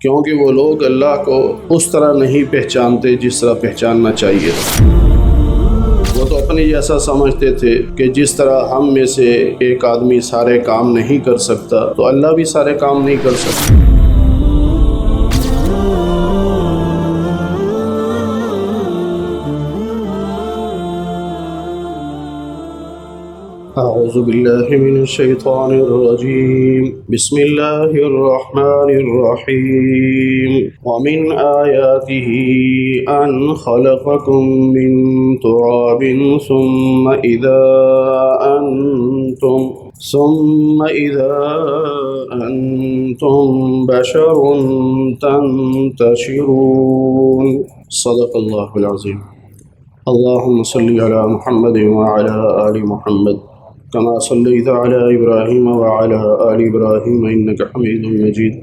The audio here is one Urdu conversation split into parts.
کیونکہ وہ لوگ اللہ کو اس طرح نہیں پہچانتے جس طرح پہچاننا چاہیے۔ وہ تو اپنے جیسا سمجھتے تھے کہ جس طرح ہم میں سے ایک آدمی سارے کام نہیں کر سکتا تو اللہ بھی سارے کام نہیں کر سکتا۔ اعوذ باللہ من الشیطان الرجیم بسم اللہ الرحمن الرحیم ومن آیاته ان خلقکم من تراب ثم اذا انتم بشر تنتشرون۔ صدق اللہ العظیم۔ اللهم صل على محمد وعلى آل محمد كما صليت على إبراهيم وعلى آل إبراهيم إنك حميد مجيد۔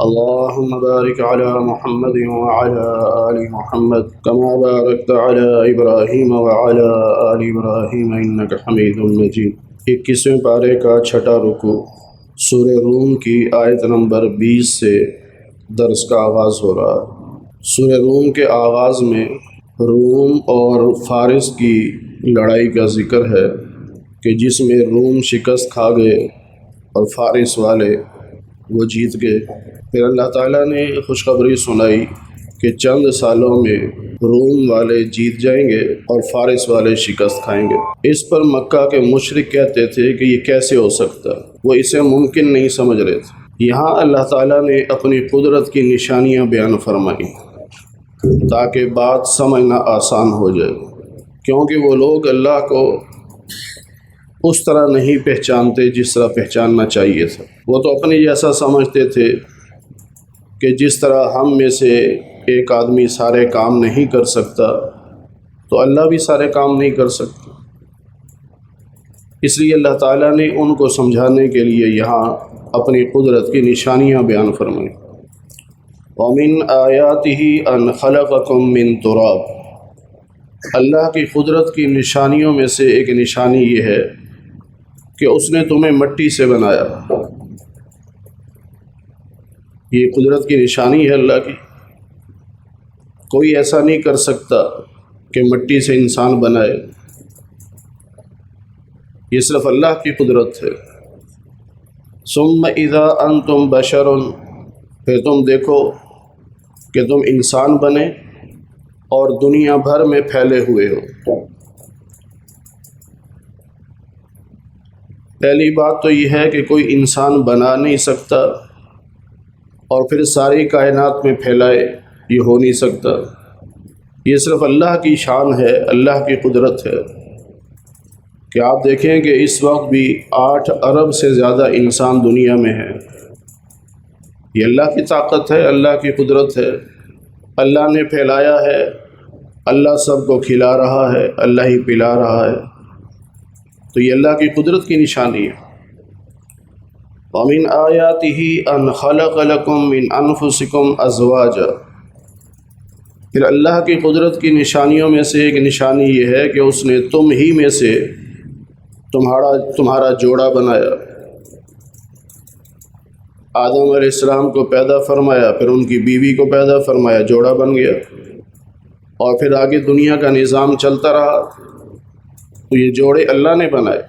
اللهم بارك على محمد وعلى آل محمد كما باركت على إبراهيم وعلى آل إبراهيم إنك حميد مجيد۔ 21ویں پارے کا چھٹا رکوع سورہ روم کی آیت نمبر 20 سے درس کا آغاز ہو رہا ہے۔ سورہ روم کے آغاز میں روم اور فارس کی لڑائی کا ذکر ہے کہ جس میں روم شکست کھا گئے اور فارس والے وہ جیت گئے۔ پھر اللہ تعالیٰ نے خوشخبری سنائی کہ چند سالوں میں روم والے جیت جائیں گے اور فارس والے شکست کھائیں گے۔ اس پر مکہ کے مشرک کہتے تھے کہ یہ کیسے ہو سکتا، وہ اسے ممکن نہیں سمجھ رہے تھے۔ یہاں اللہ تعالیٰ نے اپنی قدرت کی نشانیاں بیان فرمائی تاکہ بات سمجھنا آسان ہو جائے، کیونکہ وہ لوگ اللہ کو اس طرح نہیں پہچانتے جس طرح پہچاننا چاہیے تھا۔ وہ تو اپنے جیسا سمجھتے تھے کہ جس طرح ہم میں سے ایک آدمی سارے کام نہیں کر سکتا تو اللہ بھی سارے کام نہیں کر سکتا۔ اس لیے اللہ تعالیٰ نے ان کو سمجھانے کے لیے یہاں اپنی قدرت کی نشانیاں بیان فرمائیں۔ وَمِنْ آیَاتِهِ أَنْ خَلَقَكُم مِّن تُرَابٍ، اللہ کی قدرت کی نشانیوں میں سے ایک نشانی یہ ہے کہ اس نے تمہیں مٹی سے بنایا۔ یہ قدرت کی نشانی ہے اللہ کی۔ کوئی ایسا نہیں کر سکتا کہ مٹی سے انسان بنائے، یہ صرف اللہ کی قدرت ہے۔ ثم اذا انتم بشر، پھر تم دیکھو کہ تم انسان بنے اور دنیا بھر میں پھیلے ہوئے ہو۔ پہلی بات تو یہ ہے کہ کوئی انسان بنا نہیں سکتا اور پھر ساری کائنات میں پھیلائے، یہ ہو نہیں سکتا۔ یہ صرف اللہ کی شان ہے، اللہ کی قدرت ہے کہ آپ دیکھیں کہ اس وقت بھی 8 ارب سے زیادہ انسان دنیا میں ہیں۔ یہ اللہ کی طاقت ہے، اللہ کی قدرت ہے۔ اللہ نے پھیلایا ہے، اللہ سب کو کھلا رہا ہے، اللہ ہی پلا رہا ہے، تو یہ اللہ کی قدرت کی نشانی ہے۔ وَمِنْ آیَاتِهِ أَنْ خَلَقَ لَكُم مِّنْ أَنفُسِكُمْ أَزْوَاجًا، پھر اللہ کی قدرت کی نشانیوں میں سے ایک نشانی یہ ہے کہ اس نے تم ہی میں سے تمہارا جوڑا بنایا۔ آدم علیہ السلام کو پیدا فرمایا، پھر ان کی بیوی کو پیدا فرمایا، جوڑا بن گیا، اور پھر آگے دنیا کا نظام چلتا رہا تو یہ جوڑے اللہ نے بنائے۔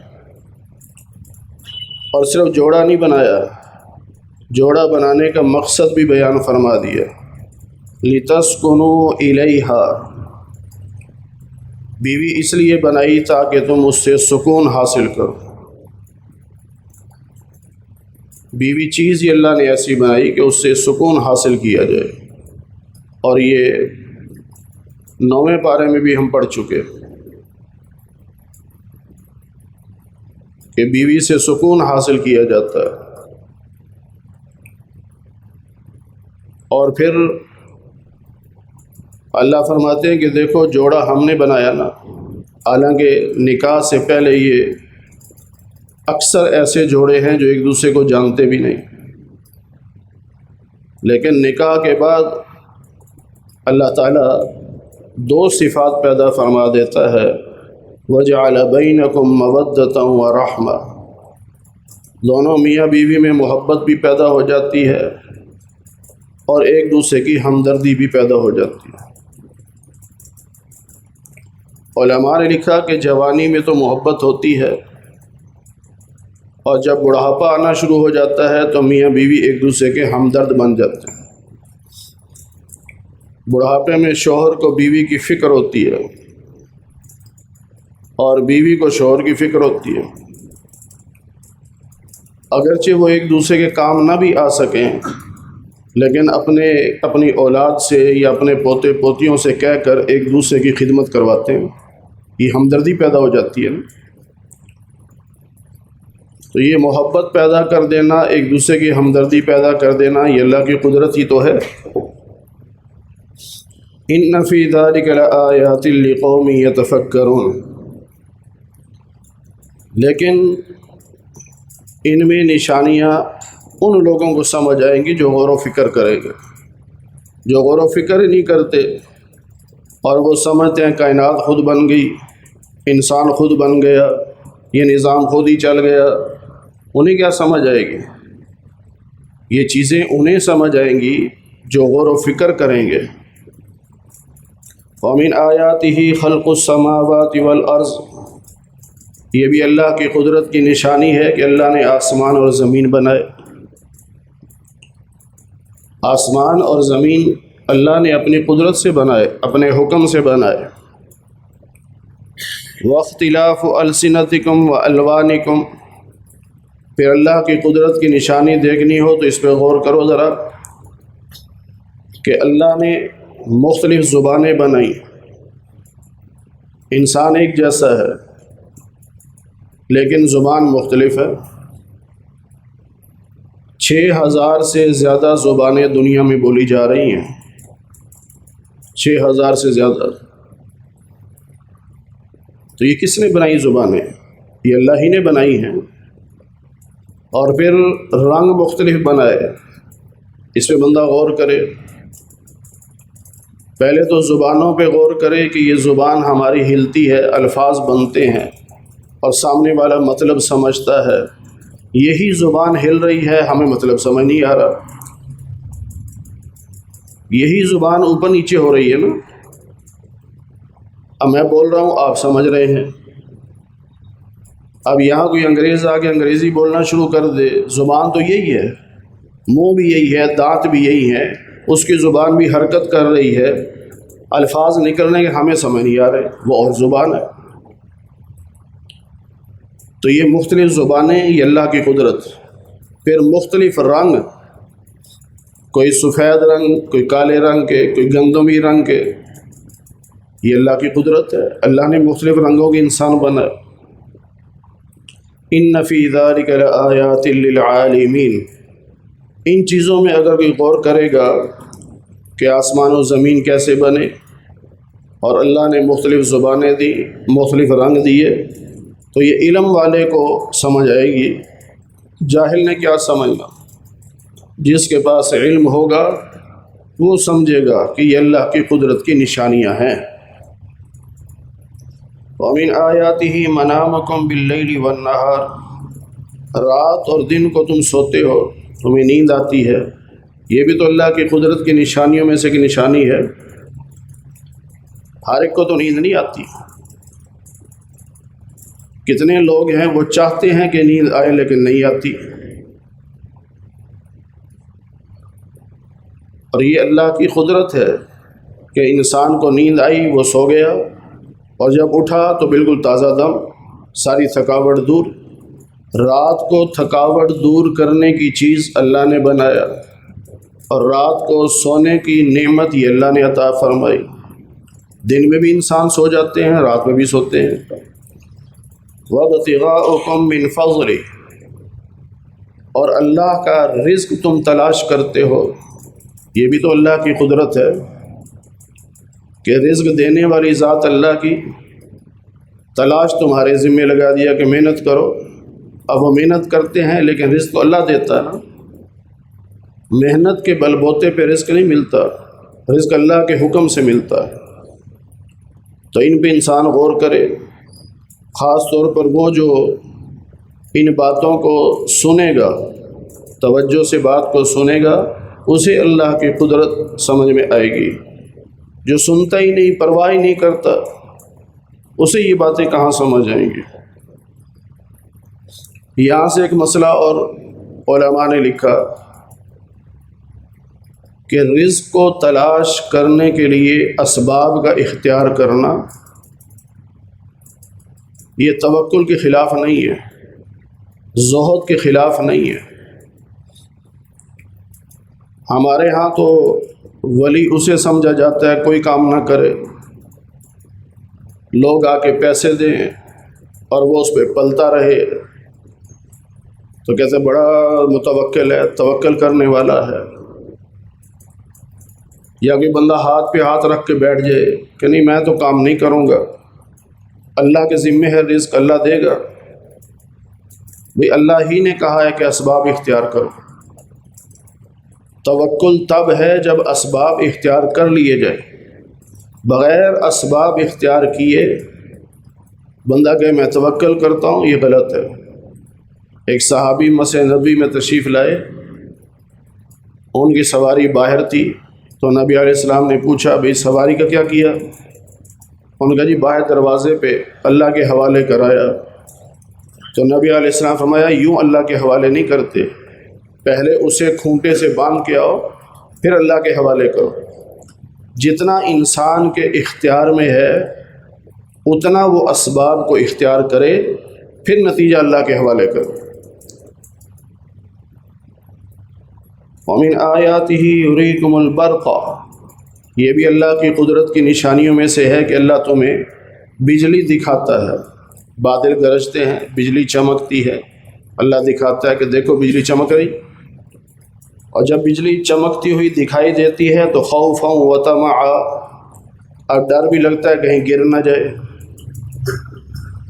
اور صرف جوڑا نہیں بنایا، جوڑا بنانے کا مقصد بھی بیان فرما دیا۔ لِتَسْكُنُوا إِلَيْهَا، بیوی اس لیے بنائی تاکہ تم اس سے سکون حاصل کرو۔ بیوی چیز ہی اللہ نے ایسی بنائی کہ اس سے سکون حاصل کیا جائے، اور یہ 9ویں پارے میں بھی ہم پڑھ چکے کہ بیوی سے سکون حاصل کیا جاتا ہے۔ اور پھر اللہ فرماتے ہیں کہ دیکھو جوڑا ہم نے بنایا نا، حالانکہ نکاح سے پہلے یہ اکثر ایسے جوڑے ہیں جو ایک دوسرے کو جانتے بھی نہیں، لیکن نکاح کے بعد اللہ تعالیٰ 2 صفات پیدا فرما دیتا ہے، وَجَعَلَ بَيْنَكُمْ مَوَدَّةً وَرَحْمَةً، دونوں میاں بیوی میں محبت بھی پیدا ہو جاتی ہے اور ایک دوسرے کی ہمدردی بھی پیدا ہو جاتی ہے۔ علماء نے لکھا کہ جوانی میں تو محبت ہوتی ہے، اور جب بڑھاپا آنا شروع ہو جاتا ہے تو میاں بیوی ایک دوسرے کے ہمدرد بن جاتے ہیں۔ بڑھاپے میں شوہر کو بیوی کی فکر ہوتی ہے اور بیوی کو شوہر کی فکر ہوتی ہے۔ اگرچہ وہ ایک دوسرے کے کام نہ بھی آ سکیں، لیکن اپنی اولاد سے یا اپنے پوتے پوتیوں سے کہہ کر ایک دوسرے کی خدمت کرواتے ہیں، یہ ہمدردی پیدا ہو جاتی ہے نا۔ تو یہ محبت پیدا کر دینا، ایک دوسرے کی ہمدردی پیدا کر دینا، یہ اللہ کی قدرت ہی تو ہے۔ ان فی ذلک لآیات لقوم یتفکرون، لیکن ان میں نشانیاں ان لوگوں کو سمجھ آئیں گی جو غور و فکر کریں گے۔ جو غور و فکر ہی نہیں کرتے اور وہ سمجھتے ہیں کائنات خود بن گئی، انسان خود بن گیا، یہ نظام خود ہی چل گیا، انہیں کیا سمجھ آئے گی؟ یہ چیزیں انہیں سمجھ آئیں گی جو غور و فکر کریں گے۔ وَمِنْ آیَاتِهِ خَلْقُ السَّمَاوَاتِ وَالْأَرْضِ، یہ بھی اللہ کی قدرت کی نشانی ہے کہ اللہ نے آسمان اور زمین بنائے۔ آسمان اور زمین اللہ نے اپنی قدرت سے بنائے، اپنے حکم سے بنائے۔ وَاخْتِلَافُ أَلْسِنَتِكُمْ وَأَلْوَانِكُمْ، پھر اللہ کی قدرت کی نشانی دیکھنی ہو تو اس پہ غور کرو ذرا کہ اللہ نے مختلف زبانیں بنائیں۔ انسان ایک جیسا ہے لیکن زبان مختلف ہے۔ 6000 سے زیادہ زبانیں دنیا میں بولی جا رہی ہیں، 6000 سے زیادہ۔ تو یہ کس نے بنائی زبانیں؟ یہ اللہ ہی نے بنائی ہیں۔ اور پھر رنگ مختلف بنائے، اس پہ بندہ غور کرے۔ پہلے تو زبانوں پہ غور کرے کہ یہ زبان ہماری ہلتی ہے، الفاظ بنتے ہیں اور سامنے والا مطلب سمجھتا ہے۔ یہی زبان ہل رہی ہے، ہمیں مطلب سمجھ نہیں آ رہا۔ یہی زبان اوپر نیچے ہو رہی ہے نا۔ اب میں بول رہا ہوں، آپ سمجھ رہے ہیں۔ اب یہاں کوئی انگریز آ کے انگریزی بولنا شروع کر دے، زبان تو یہی ہے، منہ بھی یہی ہے، دانت بھی یہی ہیں، اس کی زبان بھی حرکت کر رہی ہے، الفاظ نکلنے کے ہمیں سمجھ نہیں آ رہے، وہ اور زبان ہے۔ تو یہ مختلف زبانیں، یہ اللہ کی قدرت۔ پھر مختلف رنگ، کوئی سفید رنگ، کوئی کالے رنگ کے، کوئی گندمی رنگ کے، یہ اللہ کی قدرت ہے۔ اللہ نے مختلف رنگوں کے انسان بنائے۔ ان فی ذلک لآیات للعالمین، ان چیزوں میں اگر کوئی غور کرے گا کہ آسمان و زمین کیسے بنے اور اللہ نے مختلف زبانیں دی، مختلف رنگ دیے، تو یہ علم والے کو سمجھ آئے گی۔ جاہل نے کیا سمجھنا؟ جس کے پاس علم ہوگا وہ سمجھے گا کہ یہ اللہ کی قدرت کی نشانیاں ہیں۔ وَمِنْ آیَاتِهِ مَنَامُكُمْ بِاللَّيْلِ وَالنَّهَارِ، رات اور دن کو تم سوتے ہو، تمہیں نیند آتی ہے، یہ بھی تو اللہ کی قدرت کی نشانیوں میں سے ایک نشانی ہے۔ ہر ایک کو تو نیند نہیں آتی۔ کتنے لوگ ہیں وہ چاہتے ہیں کہ نیند آئے لیکن نہیں آتی۔ اور یہ اللہ کی قدرت ہے کہ انسان کو نیند آئی، وہ سو گیا، اور جب اٹھا تو بالکل تازہ دم، ساری تھکاوٹ دور۔ رات کو تھکاوٹ دور کرنے کی چیز اللہ نے بنایا، اور رات کو سونے کی نعمت یہ اللہ نے عطا فرمائی۔ دن میں بھی انسان سو جاتے ہیں، رات میں بھی سوتے ہیں۔ وَابْتِغَاؤُكُم مِّن فَضْلِهِ، اور اللہ کا رزق تم تلاش کرتے ہو، یہ بھی تو اللہ کی قدرت ہے کہ رزق دینے والی ذات اللہ کی، تلاش تمہارے ذمہ لگا دیا کہ محنت کرو۔ اب وہ محنت کرتے ہیں لیکن رزق تو اللہ دیتا ہے نا۔ محنت کے بل بوتے پہ رزق نہیں ملتا، رزق اللہ کے حکم سے ملتا ہے۔ تو ان پہ انسان غور کرے، خاص طور پر وہ جو ان باتوں کو سنے گا، توجہ سے بات کو سنے گا اسے اللہ کی قدرت سمجھ میں آئے گی۔ جو سنتا ہی نہیں، پرواہ ہی نہیں کرتا، اسے یہ باتیں کہاں سمجھ آئیں گی۔ یہاں سے ایک مسئلہ اور علماء نے لکھا کہ رزق کو تلاش کرنے کے لیے اسباب کا اختیار کرنا یہ توکل کے خلاف نہیں ہے، زہد کے خلاف نہیں ہے۔ ہمارے ہاں تو ولی اسے سمجھا جاتا ہے کوئی کام نہ کرے، لوگ آ کے پیسے دیں اور وہ اس پہ پلتا رہے تو کیسے بڑا متوکل ہے، توکل کرنے والا ہے۔ یا کوئی بندہ ہاتھ پہ ہاتھ رکھ کے بیٹھ جائے کہ نہیں میں تو کام نہیں کروں گا، اللہ کے ذمے ہے، رزق اللہ دے گا۔ بھئی اللہ ہی نے کہا ہے کہ اسباب اختیار کرو۔ توکل تب ہے جب اسباب اختیار کر لیے جائے، بغیر اسباب اختیار کیے بندہ کہے میں توکل کرتا ہوں، یہ غلط ہے۔ ایک صحابی مسجد نبی میں تشریف لائے، ان کی سواری باہر تھی، تو نبی علیہ السلام نے پوچھا بھئی سواری کا کیا کیا؟ ان کا جی باہر دروازے پہ اللہ کے حوالے کرایا۔ تو نبی علیہ السلام فرمایا یوں اللہ کے حوالے نہیں کرتے، پہلے اسے کھونٹے سے باندھ کے آؤ پھر اللہ کے حوالے کرو۔ جتنا انسان کے اختیار میں ہے اتنا وہ اسباب کو اختیار کرے، پھر نتیجہ اللہ کے حوالے کرو۔ وَمِنْ آيَاتِهِ يُرِيكُمُ الْبَرْقَ، یہ بھی اللہ کی قدرت کی نشانیوں میں سے ہے کہ اللہ تمہیں بجلی دکھاتا ہے۔ بادل گرجتے ہیں، بجلی چمکتی ہے، اللہ دکھاتا ہے کہ دیکھو بجلی چمک رہی۔ اور جب بجلی چمکتی ہوئی دکھائی دیتی ہے تو خوفا وطمعا، اور ڈر بھی لگتا ہے کہیں گر نہ جائے،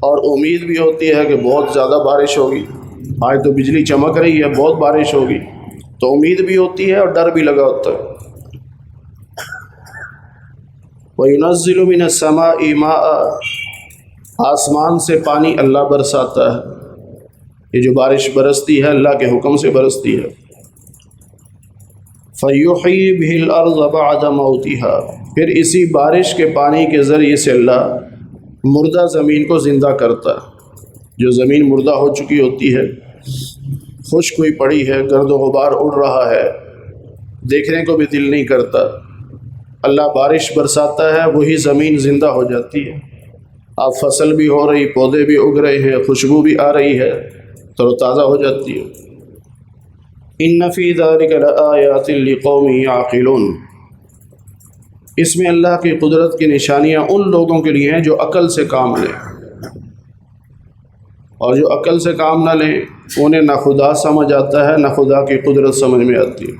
اور امید بھی ہوتی ہے کہ بہت زیادہ بارش ہوگی۔ آج تو بجلی چمک رہی ہے، بہت بارش ہوگی، تو امید بھی ہوتی ہے اور ڈر بھی لگا ہوتا ہے۔ وَيُنَزِّلُ مِنَ السَّمَاءِ مَاءً، آسمان سے پانی اللہ برساتا ہے۔ یہ جو بارش برستی ہے اللہ کے حکم سے برستی ہے۔ فَيُحْيِي بِهِ الْأَرْضَ بَعْدَ مَوْتِهَا، پھر اسی بارش کے پانی کے ذریعے سے اللہ مردہ زمین کو زندہ کرتا ہے۔ جو زمین مردہ ہو چکی ہوتی ہے، خشک ہوئی پڑی ہے، گرد و غبار اڑ رہا ہے، دیکھنے کو بھی دل نہیں کرتا، اللہ بارش برساتا ہے، وہی زمین زندہ ہو جاتی ہے۔ اب فصل بھی ہو رہی، پودے بھی اگ رہے ہیں، خوشبو بھی آ رہی ہے، تر و تازہ ہو جاتی ہے۔ ان فی ذلک لآیات لقوم یعقلون، اس میں اللہ کی قدرت کی نشانیاں ان لوگوں کے لیے ہیں جو عقل سے کام لیں، اور جو عقل سے کام نہ لیں انہیں نہ خدا سمجھ آتا ہے نہ خدا کی قدرت سمجھ میں آتی ہے۔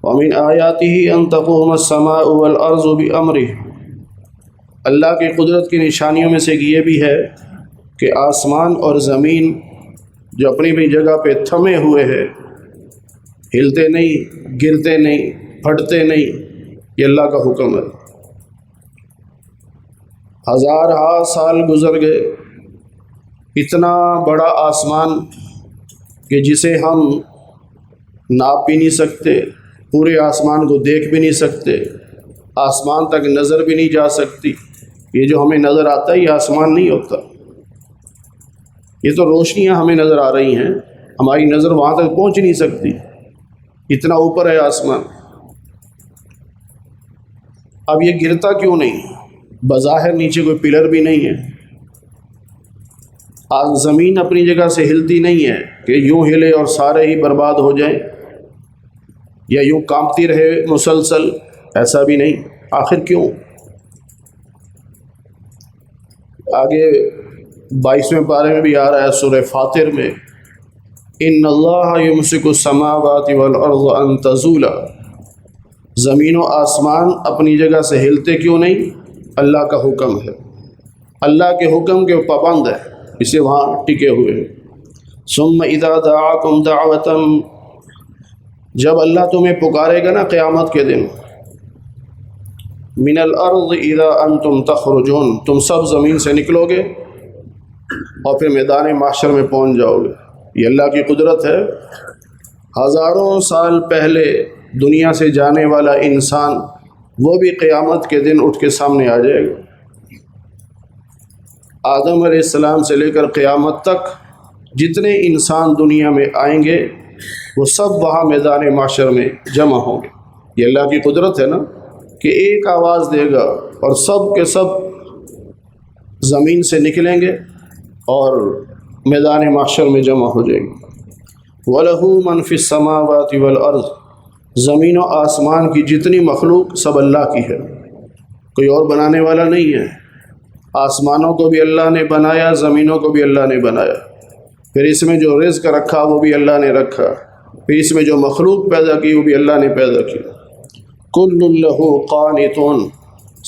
وَمِنْ آیَاتِهِ أَن تَقُومَ السَّمَاءُ وَالْأَرْضُ بِأَمْرِهِ، اللہ کی قدرت کی نشانیوں میں سے یہ بھی ہے کہ آسمان اور زمین جو اپنی بھی جگہ پہ تھمے ہوئے ہیں، ہلتے نہیں، گرتے نہیں، پھٹتے نہیں، یہ اللہ کا حکم ہے۔ ہزارہا سال گزر گئے، اتنا بڑا آسمان کہ جسے ہم ناپ بھی نہیں سکتے، پورے آسمان کو دیکھ بھی نہیں سکتے، آسمان تک نظر بھی نہیں جا سکتی۔ یہ جو ہمیں نظر آتا ہے یہ آسمان نہیں ہوتا، یہ تو روشنیاں ہمیں نظر آ رہی ہیں، ہماری نظر وہاں تک پہنچ نہیں سکتی، اتنا اوپر ہے آسمان۔ اب یہ گرتا کیوں نہیں؟ بظاہر نیچے کوئی پلر بھی نہیں ہے، آج زمین اپنی جگہ سے ہلتی نہیں ہے کہ یوں ہلے اور سارے ہی برباد ہو جائیں، یا یوں کانپتی رہے مسلسل، ایسا بھی نہیں۔ آخر کیوں؟ آگے 22ویں پارے میں بھی آ رہا ہے سورہ فاطر میں، ان اللہ یمسک السماوات والارض ان تزولا، زمین و آسمان اپنی جگہ سے ہلتے کیوں نہیں؟ اللہ کا حکم ہے، اللہ کے حکم کے پابند ہے، اسے وہاں ٹکے ہوئے ہیں۔ ثم اذا دعاکم دعوتا، جب اللہ تمہیں پکارے گا نا قیامت کے دن، من الارض اذا انتم تخرجون، تم سب زمین سے نکلو گے اور پھر میدان محشر میں پہنچ جاؤ گے۔ یہ اللہ کی قدرت ہے، ہزاروں سال پہلے دنیا سے جانے والا انسان وہ بھی قیامت کے دن اٹھ کے سامنے آ جائے گا۔ آدم علیہ السلام سے لے کر قیامت تک جتنے انسان دنیا میں آئیں گے وہ سب وہاں میدان محشر میں جمع ہوں گے۔ یہ اللہ کی قدرت ہے نا کہ ایک آواز دے گا اور سب کے سب زمین سے نکلیں گے اور میدان محشر میں جمع ہو جائیں گے۔ وَلَهُ مَنْ فِي السَّمَاوَاتِ وَالْأَرْضِ، زمین و آسمان کی جتنی مخلوق سب اللہ کی ہے، کوئی اور بنانے والا نہیں ہے۔ آسمانوں کو بھی اللہ نے بنایا، زمینوں کو بھی اللہ نے بنایا، پھر اس میں جو رزق رکھا وہ بھی اللہ نے رکھا، پھر اس میں جو مخلوق پیدا کی وہ بھی اللہ نے پیدا کی۔ کُلٌّ لَهُ قَانِتٌ،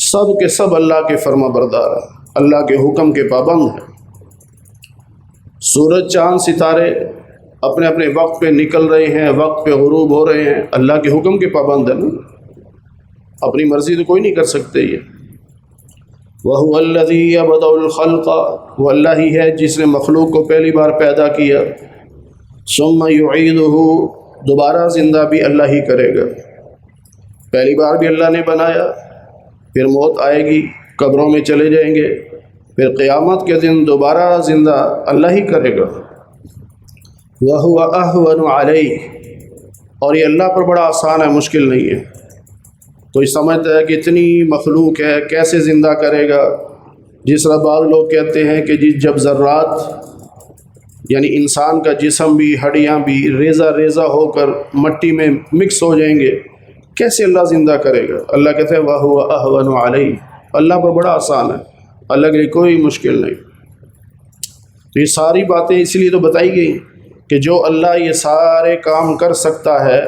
سب کے سب اللہ کے فرما بردار ہیں، اللہ کے حکم کے پابند ہیں۔ سورج چاند ستارے اپنے اپنے وقت پہ نکل رہے ہیں، وقت پہ غروب ہو رہے ہیں، اللہ کے حکم کے پابند ہیں نا، اپنی مرضی تو کوئی نہیں کر سکتے یہ۔ وَهُوَ الَّذِي يَبْدَأُ الْخَلْقَ، وہ اللہ ہی ہے جس نے مخلوق کو پہلی بار پیدا کیا، ثُمَّ يُعِيدُهُ، دوبارہ زندہ بھی اللہ ہی کرے گا۔ پہلی بار بھی اللہ نے بنایا، پھر موت آئے گی، قبروں میں چلے جائیں گے، پھر قیامت کے دن دوبارہ زندہ اللہ ہی کرے گا۔ وَهُوَ أَهْوَنُ عَلَيْهِ، اور یہ اللہ پر بڑا آسان ہے، مشکل نہیں ہے۔ کوئی سمجھتا ہے کہ اتنی مخلوق ہے کیسے زندہ کرے گا؟ جس طرح بعض لوگ کہتے ہیں کہ جب ذرات یعنی انسان کا جسم بھی، ہڈیاں بھی ریزہ ریزہ ہو کر مٹی میں مکس ہو جائیں گے، کیسے اللہ زندہ کرے گا؟ اللہ کہتے ہیں وَهُوَ أَهْوَنُ عَلَيْهِ، اللہ پر بڑا آسان ہے، اللہ کے لیے کوئی مشکل نہیں۔ تو یہ ساری باتیں اس لیے تو بتائی گئی کہ جو اللہ یہ سارے کام کر سکتا ہے،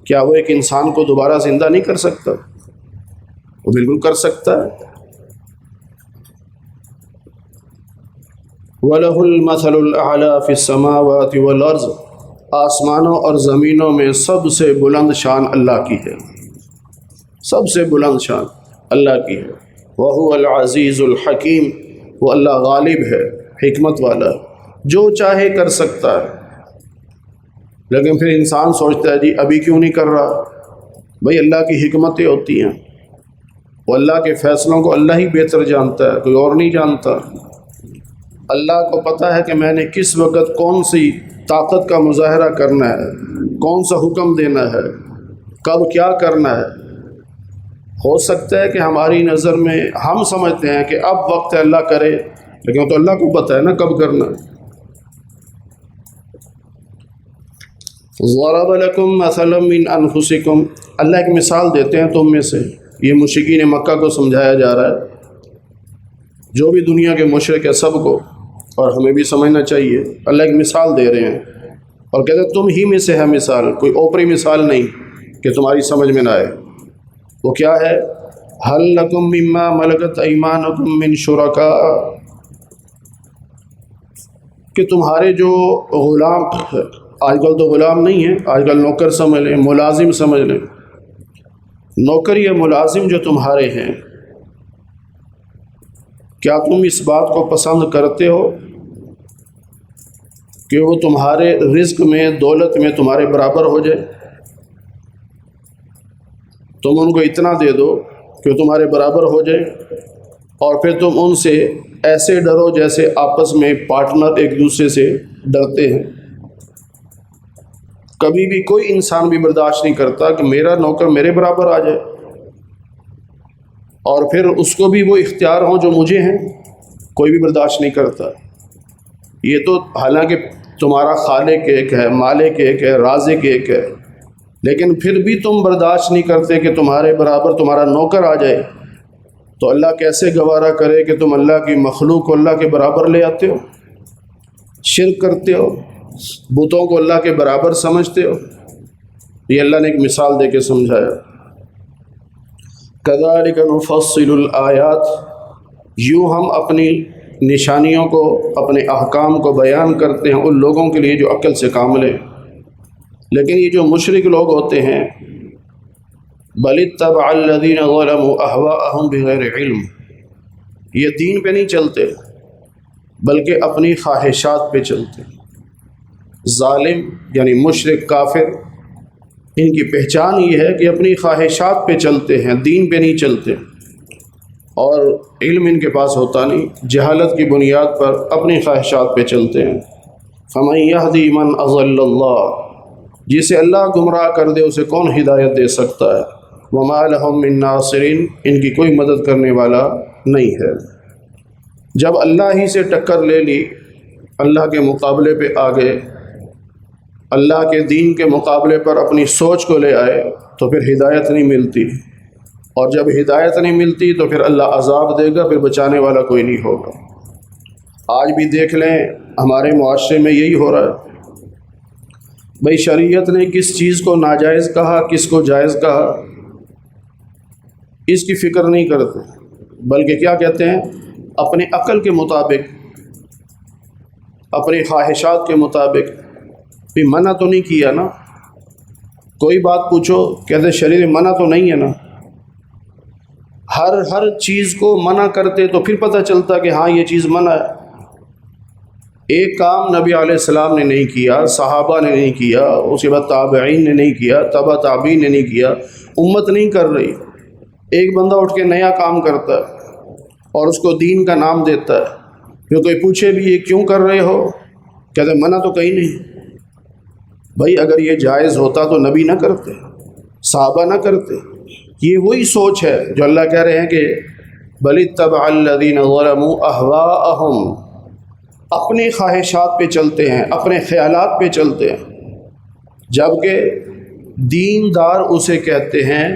کیا وہ ایک انسان کو دوبارہ زندہ نہیں کر سکتا؟ وہ بالکل کر سکتا ہے۔ وَلَهُ الْمَثَلُ الْأَعْلَى فِي السَّمَاوَاتِ وَالْأَرْضِ، آسمانوں اور زمینوں میں سب سے بلند شان اللہ کی ہے، سب سے بلند شان اللہ کی ہے۔ وَهُوَ الْعَزِيزُ الْحَكِيمُ، وہ اللہ غالب ہے، حکمت والا، جو چاہے کر سکتا ہے۔ لیکن پھر انسان سوچتا ہے جی ابھی کیوں نہیں کر رہا؟ بھئی اللہ کی حکمتیں ہوتی ہیں، وہ اللہ کے فیصلوں کو اللہ ہی بہتر جانتا ہے، کوئی اور نہیں جانتا۔ اللہ کو پتہ ہے کہ میں نے کس وقت کون سی طاقت کا مظاہرہ کرنا ہے، کون سا حکم دینا ہے، کب کیا کرنا ہے۔ ہو سکتا ہے کہ ہماری نظر میں ہم سمجھتے ہیں کہ اب وقت ہے اللہ کرے، لیکن تو اللہ کو پتہ ہے نا کب کرنا ہے۔ ضرب لکم مثلا من انفسکم، اللہ ایک مثال دیتے ہیں تم میں سے، یہ مشرکین مکہ کو سمجھایا جا رہا ہے، جو بھی دنیا کے مشرک ہے سب کو، اور ہمیں بھی سمجھنا چاہیے۔ اللہ ایک مثال دے رہے ہیں اور کہتے ہیں تم ہی میں سے ہے مثال، کوئی اوپری مثال نہیں کہ تمہاری سمجھ میں نہ آئے۔ وہ کیا ہے؟ هل لکم مما ملکت ایمانکم من شرکاء، کہ تمہارے جو غلام، آج کل تو غلام نہیں ہے، آج کل نوکر سمجھ لیں، ملازم سمجھ لیں، نوکر یا ملازم جو تمہارے ہیں، کیا تم اس بات کو پسند کرتے ہو کہ وہ تمہارے رزق میں، دولت میں تمہارے برابر ہو جائے؟ تم ان کو اتنا دے دو کہ وہ تمہارے برابر ہو جائے، اور پھر تم ان سے ایسے ڈرو جیسے آپس میں پارٹنر ایک دوسرے سے ڈرتے ہیں۔ کبھی بھی کوئی انسان بھی برداشت نہیں کرتا کہ میرا نوکر میرے برابر آ جائے، اور پھر اس کو بھی وہ اختیار ہوں جو مجھے ہیں، کوئی بھی برداشت نہیں کرتا۔ یہ تو حالانکہ تمہارا خالق ایک ہے، مالک ایک ہے، رازق ایک ہے، لیکن پھر بھی تم برداشت نہیں کرتے کہ تمہارے برابر تمہارا نوکر آ جائے، تو اللہ کیسے گوارا کرے کہ تم اللہ کی مخلوق کو اللہ کے برابر لے آتے ہو، شرک کرتے ہو، بتوں کو اللہ کے برابر سمجھتے ہو۔ یہ اللہ نے ایک مثال دے کے سمجھایا۔ کذالک نفصل الآیات، یوں ہم اپنی نشانیوں کو، اپنے احکام کو بیان کرتے ہیں ان لوگوں کے لیے جو عقل سے کامل ہیں۔ لیکن یہ جو مشرک لوگ ہوتے ہیں، بل اتبع الذین ظلموا اہواءہم بغیر علم، یہ دین پہ نہیں چلتے بلکہ اپنی خواہشات پہ چلتے، ظالم یعنی مشرک کافر، ان کی پہچان یہ ہے کہ اپنی خواہشات پہ چلتے ہیں، دین پہ نہیں چلتے، اور علم ان کے پاس ہوتا نہیں، جہالت کی بنیاد پر اپنی خواہشات پہ چلتے ہیں۔ فَمَن يَهْدِي مَنْ أَضَلَّ اللَّهُ، جسے اللہ گمراہ کر دے اسے کون ہدایت دے سکتا ہے؟ وَمَا لَهُم مِّن نَاصِرِينَ، ان کی کوئی مدد کرنے والا نہیں ہے۔ جب اللہ ہی سے ٹکر لے لی، اللہ کے مقابلے پہ آ گئے، اللہ کے دین کے مقابلے پر اپنی سوچ کو لے آئے تو پھر ہدایت نہیں ملتی، اور جب ہدایت نہیں ملتی تو پھر اللہ عذاب دے گا، پھر بچانے والا کوئی نہیں ہوگا۔ آج بھی دیکھ لیں ہمارے معاشرے میں یہی ہو رہا ہے، بھئی شریعت نے کس چیز کو ناجائز کہا، کس کو جائز کہا، اس کی فکر نہیں کرتے، بلکہ کیا کہتے ہیں، اپنے عقل کے مطابق، اپنی خواہشات کے مطابق۔ بھی منع تو نہیں کیا نا، کوئی بات پوچھو کہتے شریعت منع تو نہیں ہے نا، ہر چیز کو منع کرتے تو پھر پتہ چلتا کہ ہاں یہ چیز منع ہے۔ ایک کام نبی علیہ السلام نے نہیں کیا، صحابہ نے نہیں کیا، اس کے بعد تابعین نے نہیں کیا، تبع تابعین نے نہیں کیا، امت نہیں کر رہی، ایک بندہ اٹھ کے نیا کام کرتا ہے اور اس کو دین کا نام دیتا ہے، جو کوئی پوچھے بھی یہ کیوں کر رہے ہو، کہتے منع تو کہیں نہیں۔ بھائی اگر یہ جائز ہوتا تو نبی نہ کرتے، صحابہ نہ کرتے۔ یہ وہی سوچ ہے جو اللہ کہہ رہے ہیں کہ بل اتبع الذین ظلموا اہواءہم، اپنی خواہشات پہ چلتے ہیں، اپنے خیالات پہ چلتے ہیں، جبکہ دیندار اسے کہتے ہیں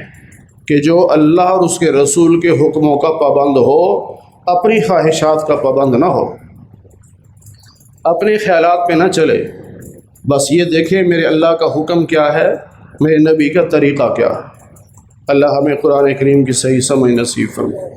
کہ جو اللہ اور اس کے رسول کے حکموں کا پابند ہو، اپنی خواہشات کا پابند نہ ہو، اپنے خیالات پہ نہ چلے، بس یہ دیکھیں میرے اللہ کا حکم کیا ہے، میرے نبی کا طریقہ کیا ہے۔ اللہ ہمیں قرآن کریم کی صحیح سمجھ نصیب فرمائے۔